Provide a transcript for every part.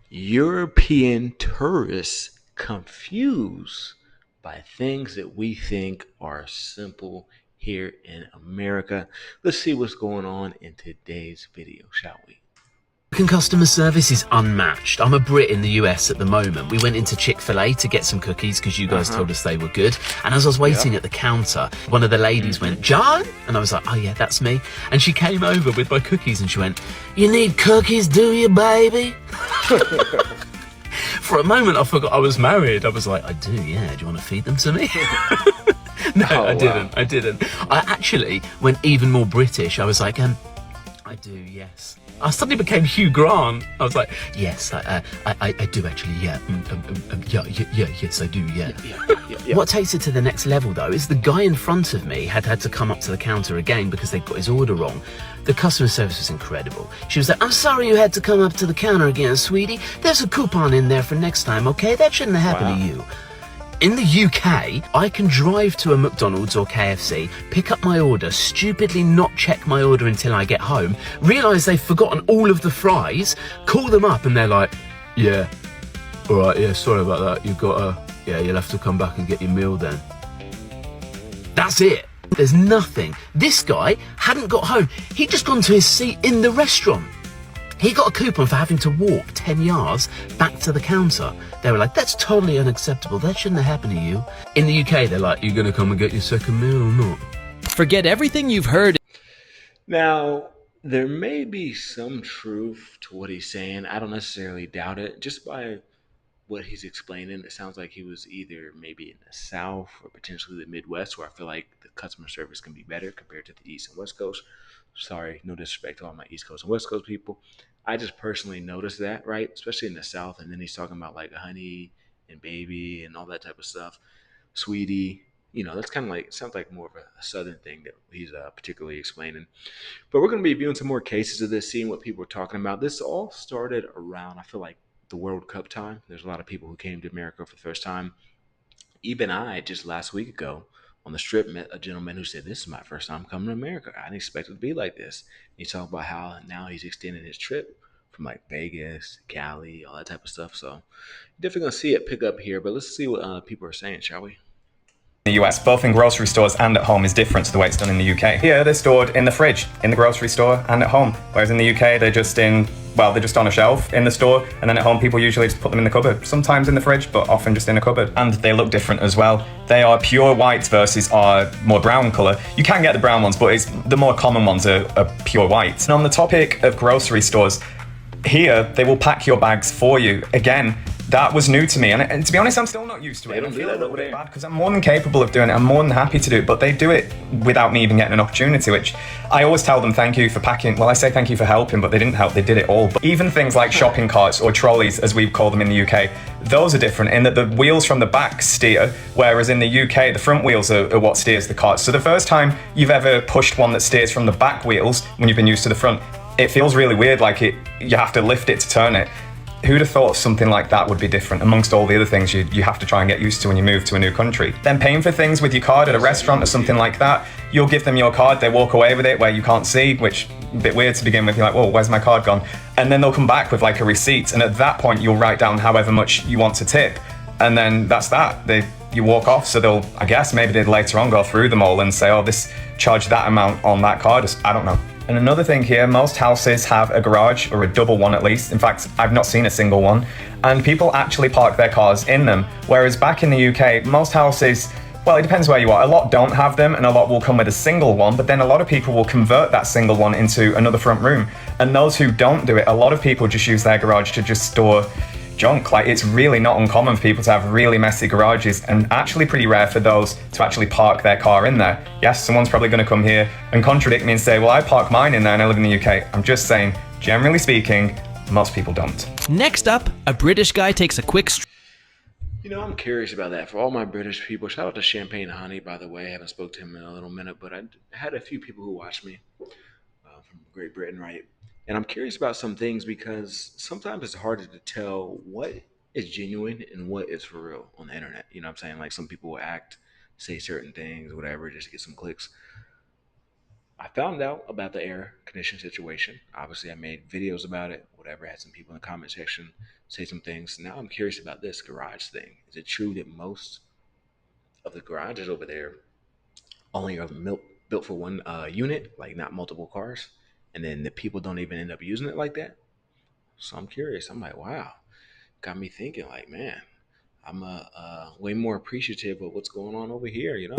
European tourists confused by things that we think are simple here in America. Let's see what's going on in today's video, shall we? American customer service is unmatched. I'm a Brit in the US at the moment. We went into Chick-fil-A to get some cookies because you guys told us they were good. And as I was waiting Yep. at the counter, one of the ladies went, "John?" And I was like, "Oh yeah, that's me." And she came over with my cookies and she went, "You need cookies, do you, baby?" For a moment, I forgot I was married. I was like, "I do, yeah. Do you want to feed them to me?" No, Oh, I wow. didn't. I didn't. I actually went even more British. I was like, I do, yes. I suddenly became Hugh Grant. I was like, yes, I do actually, yeah. Yeah, yes, I do, yeah. Yeah. What takes it to the next level, though, is the guy in front of me had to come up to the counter again because they'd got his order wrong. The customer service was incredible. She was like, "I'm sorry you had to come up to the counter again, sweetie. There's a coupon in there for next time, okay? That shouldn't have happened to Wow. you." In the UK, I can drive to a McDonald's or KFC, pick up my order, stupidly not check my order until I get home, realise they've forgotten all of the fries, call them up and they're like, "Yeah, alright, yeah, sorry about that. You'll have to come back and get your meal then." That's it. There's nothing. This guy hadn't got home. He'd just gone to his seat in the restaurant. He got a coupon for having to walk 10 yards back to the counter. They were like, "That's totally unacceptable. That shouldn't have happened to you." In the UK, they're like, "You gonna come and get your second meal or not?" Forget everything you've heard. Now, there may be some truth to what he's saying. I don't necessarily doubt it. Just by what he's explaining, it sounds like he was either maybe in the South or potentially the Midwest, where I feel like the customer service can be better compared to the East and West Coast. Sorry, no disrespect to all my East Coast and West Coast people. I just personally noticed that, right? Especially in the South. And then he's talking about like honey and baby and all that type of stuff, sweetie. That's kind of like, sounds like more of a Southern thing that he's particularly explaining. But we're going to be viewing some more cases of this, seeing what people are talking about. This all started around, I feel like, the World Cup time. There's a lot of people who came to America for the first time. Even I, just last week ago on the strip, met a gentleman who said, "This is my first time coming to America. I didn't expect it to be like this." And he talked about how now he's extending his trip from like Vegas, Cali, all that type of stuff. So definitely going to see it pick up here. But let's see what people are saying, shall we? The US, both in grocery stores and at home, is different to the way it's done in the UK. Here, they're stored in the fridge, in the grocery store, and at home. Whereas in the UK, they're just on a shelf in the store, and then at home, people usually just put them in the cupboard. Sometimes in the fridge, but often just in a cupboard. And they look different as well. They are pure white versus our more brown colour. You can get the brown ones, but the more common ones are pure white. And on the topic of grocery stores, here, they will pack your bags for you. Again, that was new to me, and to be honest, I'm still not used to They it. don't I do feel a that little over bit there. bad because I'm more than capable of doing it. I'm more than happy to do it, but they do it without me even getting an opportunity, which I always tell them thank you for packing. Well, I say thank you for helping, but they didn't help, they did it all. But even things like shopping carts or trolleys, as we call them in the UK, those are different in that the wheels from the back steer, whereas in the UK, the front wheels are what steers the cart. So the first time you've ever pushed one that steers from the back wheels when you've been used to the front, it feels really weird, like you have to lift it to turn it. Who'd have thought something like that would be different amongst all the other things you have to try and get used to when you move to a new country? Then paying for things with your card at a restaurant or something like that, you'll give them your card, they walk away with it where you can't see, which a bit weird to begin with. You're like, "Whoa, where's my card gone?" And then they'll come back with like a receipt, and at that point you'll write down however much you want to tip, and then that's that. You walk off, so they'll, I guess maybe they'd later on go through them all and say, "Oh, this charge that amount on that card." I don't know. And another thing here, most houses have a garage, or a double one at least. In fact, I've not seen a single one. And people actually park their cars in them. Whereas back in the UK, most houses, well, it depends where you are. A lot don't have them, and a lot will come with a single one, but then a lot of people will convert that single one into another front room. And those who don't do it, a lot of people just use their garage to just store junk. Like, it's really not uncommon for people to have really messy garages, and actually pretty rare for those to actually park their car in there. Yes, someone's probably going to come here and contradict me and say, "Well, I park mine in there and I live in the UK." I'm just saying, generally speaking, most people don't. Next up, a British guy takes a quick I'm curious about that. For all my British people, shout out to Champagne Honey, by the way. I haven't spoke to him in a little minute, but I had a few people who watched me from Great Britain, right? And I'm curious about some things because sometimes it's harder to tell what is genuine and what is for real on the internet. You know what I'm saying? Like some people will act, say certain things, whatever, just to get some clicks. I found out about the air condition situation. Obviously, I made videos about it, whatever, had some people in the comment section say some things. Now I'm curious about this garage thing. Is it true that most of the garages over there only are built for one unit, like not multiple cars? And then the people don't even end up using it like that? So I'm curious. I'm like, wow, got me thinking, like, man, I'm way more appreciative of what's going on over here, you know?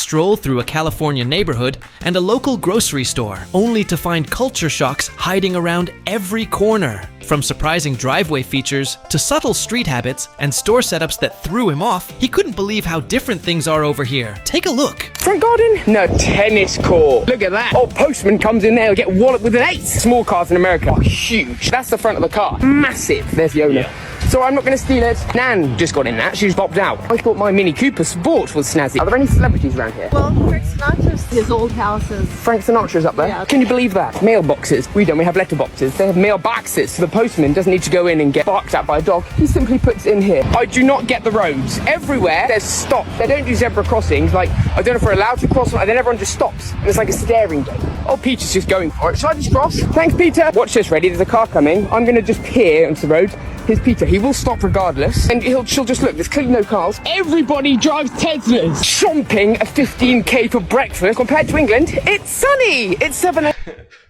Stroll through a California neighborhood and a local grocery store, only to find culture shocks hiding around every corner. From surprising driveway features to subtle street habits and store setups that threw him off, he couldn't believe how different things are over here. Take a look. Front garden? No, tennis court. Look at that. Old postman comes in there and get walloped with an ace. Small cars in America are huge. That's the front of the car. Massive. There's the owner. Yeah. So I'm not going to steal it. Nan just got in that. She's popped out. I thought my Mini Cooper Sport was snazzy. Are there any celebrities around here? Well, Frank Sinatra's his old houses. Frank Sinatra's up there? Yeah. Can you believe that? Mailboxes. We don't. We have letterboxes. They have mailboxes. So the postman doesn't need to go in and get barked at by a dog. He simply puts in here. I do not get the roads. Everywhere there's stop. They don't do zebra crossings. Like, I don't know if we're allowed to cross, and then everyone just stops. And it's like a staring game. Oh, Peter's just going for it. Shall I just cross? Thanks, Peter. Watch this, ready? There's a car coming. I'm going to just peer onto the road. Here's Peter. He will stop regardless. And she'll just look. There's clearly no cars. Everybody drives Teslas. Chomping a 15k for breakfast. Compared to England, it's sunny. It's 7.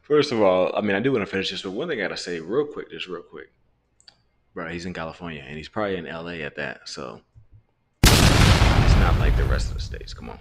First of all, I mean, I do want to finish this, but one thing I gotta say real quick, bro, he's in California and he's probably in LA at that, so it's not like the rest of the states. Come on.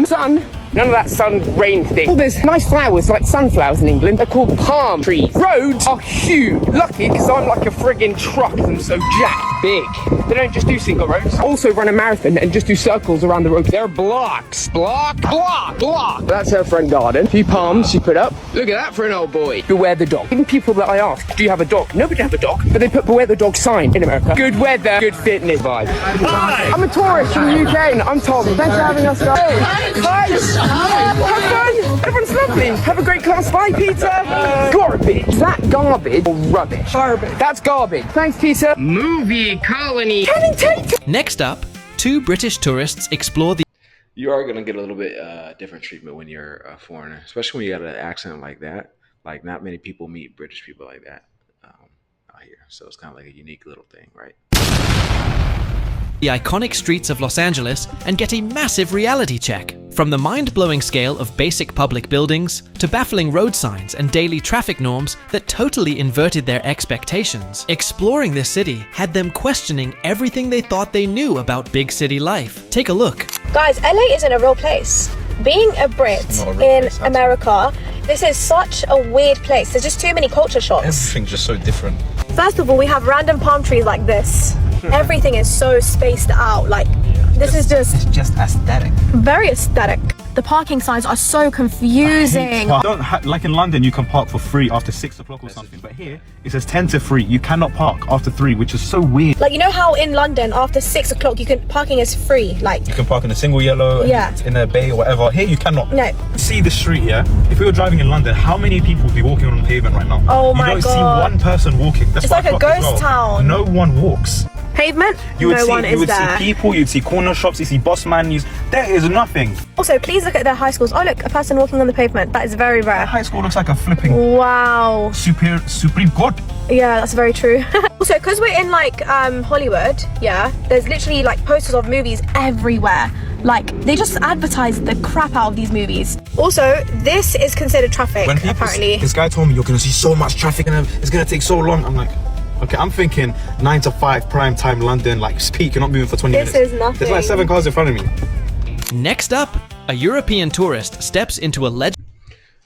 Sun. None of that sun rain thing. Oh, there's nice flowers like sunflowers in England. They're called palm trees. Roads are huge. Lucky because I'm like a friggin' truck and I'm so jacked big. They don't just do single roads. Also run a marathon and just do circles around the road. They're blocks. Block. That's her front garden. A few palms she put up. Look at that for an old boy. Beware the dog. Even people that I ask, do you have a dog? Nobody has a dog. But they put beware the dog sign in America. Good weather, good fitness vibe. Hi. I'm a tourist from the UK and I'm Tom. Thanks for having us, guys. Hi! Have fun! Everyone's lovely! Have a great class. Bye, Peter! Garbage! Is that garbage or rubbish? Garbage. That's garbage. Thanks, Peter. Movie colony. Channing Tatum! Next up, two British tourists explore the You are gonna get a little bit different treatment when you're a foreigner, especially when you got an accent like that. Like, not many people meet British people like that out here, so it's kind of like a unique little thing, right? iconic streets of Los Angeles and get a massive reality check. From the mind-blowing scale of basic public buildings to baffling road signs and daily traffic norms that totally inverted their expectations, exploring this city had them questioning everything they thought they knew about big city life. Take a look. Guys, LA isn't a real place. Being a Brit in America, this is such a weird place. There's just too many culture shocks. Everything's just so different. First of all, we have random palm trees like this. Everything is so spaced out. Like, this is It's just aesthetic. very aesthetic. The parking signs are so confusing. Like in London, you can park for free after 6 o'clock or something. But here, it says 10 to 3. You cannot park after 3, which is so weird. Like, you know how in London, after 6 o'clock, parking is free? Like, You can park in a single yellow, Yeah. in a bay or whatever. Here, you cannot. no. See the street, yeah? If we were driving in London, how many people would be walking on the pavement right now? Oh my You don't God. see one person walking. That's It's what like I a clocked as ghost well. town. No one walks. Pavement? You would No one you is would there. see people, you'd see corner shops, you see boss man, there is nothing. Also, please look at their high schools. Oh, look, a person walking on the pavement. That is very rare. High school looks like a flipping Wow. Supreme Court. Yeah, that's very true. Also, because we're in like Hollywood, yeah, there's literally like posters of movies everywhere. Like, they just advertise the crap out of these movies. Also, this is considered traffic, When people, apparently. this guy told me you're gonna see so much traffic and it's gonna take so long. I'm like, Okay, I'm thinking 9 to 5 prime time London, like speak, you're not moving for 20 This minutes. is nothing. There's like 7 cars in front of me. Next up, a European tourist steps into a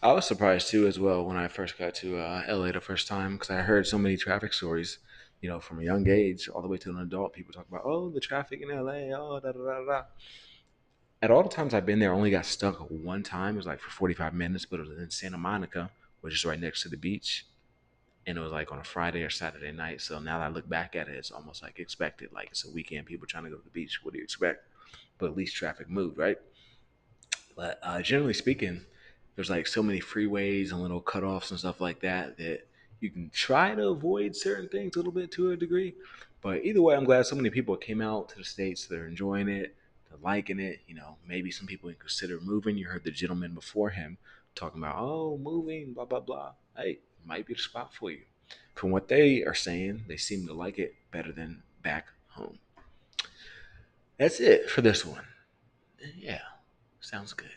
I was surprised too as well when I first got to LA the first time because I heard so many traffic stories, you know, from a young age all the way to an adult. People talk about, oh, the traffic in LA, oh, da da da da. At all the times I've been there, I only got stuck one time. It was like for 45 minutes, but it was in Santa Monica, which is right next to the beach. And it was like on a Friday or Saturday night. So now that I look back at it, it's almost like expected. Like, it's a weekend, people trying to go to the beach. What do you expect? But at least traffic moved, right? But generally speaking, there's like so many freeways and little cutoffs and stuff like that that you can try to avoid certain things a little bit to a degree. But either way, I'm glad so many people came out to the States. They're enjoying it. They're liking it. You know, maybe some people consider moving. You heard the gentleman before him talking about, oh, moving, blah, blah, blah. Hey, might be the spot for you. From what they are saying, they seem to like it better than back home. That's it for this one. Yeah, sounds good.